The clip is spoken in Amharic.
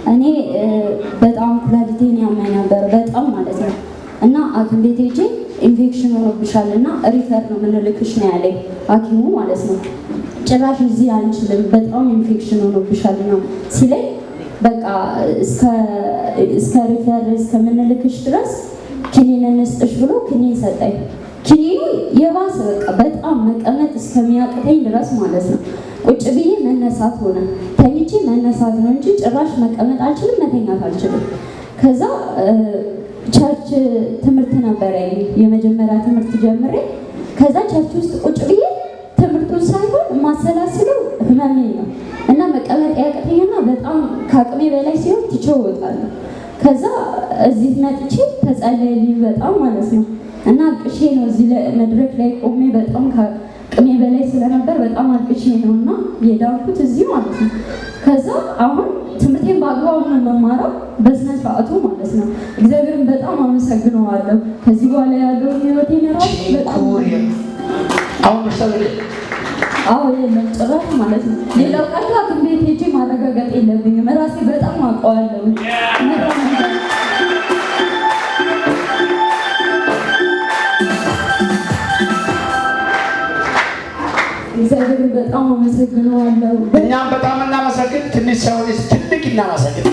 እኔ በጣም ኩላሊቴን ያመኝ ነበር በጣም ማለት ነው። እና ሐኪም ቤት ሄጄ ኢንፌክሽን ሆኖብሻል እና ሪፈር ነው የምንልክሽ ነው ያለኝ ሐኪሙ ማለት ነው። ጭራሽ እዚህ አንችልም በጣም ኢንፌክሽን ሆኖብሻል ነው ሲለኝ በቃ እስከ ሪፈር እስከምንልክሽ ድረስ ክኒን እንስጥሽ ብሎ ክኒን ሰጠኝ። ክኒኑ የባሰ በቃ በጣም መቀመጥ እስከሚያቅተኝ ድረስ ማለት ነው። ቁጭ ብዬ መነሳት ሆነ። ተኝቼ መነሳት ነው እንጂ ጭራሽ መቀመጥ አልችልም፣ መተኛት አልችልም። ከዛ ቸርች ትምህርት ነበረ የመጀመሪያ ትምህርት ጀምሬ ከዛ ቸርች ውስጥ ቁጭ ብዬ ትምህርቱን ሳይሆን የማሰላስለው ህመሜ ነው እና መቀመጥ ያቅተኝና በጣም ከአቅሜ በላይ ሲሆን ትቼው እወጣለሁ። ከዛ እዚህ መጥቼ ተጸለየልኝ በጣም ማለት ነው እና አልቅሼ ነው እዚህ መድረክ ላይ ቆሜ በጣም ከአቅሜ በላይ ስለነበር በጣም አልቅሼ ነው እና የዳንኩት እዚህ ማለት ነው። ከዛ አሁን ትምህርቴን በአግባቡ ነው መማረው በስነ ስርዓቱ ማለት ነው። እግዚአብሔርን በጣም አመሰግነዋለሁ። ከዚህ በኋላ ያለው ህይወቴን ራሱ በጣም አሁን በሰለ የለም ጭራሽ ማለት ነው። ሌላው ቀርቶ ሐኪም ቤት ሄጄ ማረጋገጥ የለብኝም ራሴ በጣም አውቀዋለሁ። እግዚአብሔርን በጣም አመሰግነዋለሁ። እኛም በጣም እናመሰግን። ትንሽ ሰው ትልቅ እናመሰግን።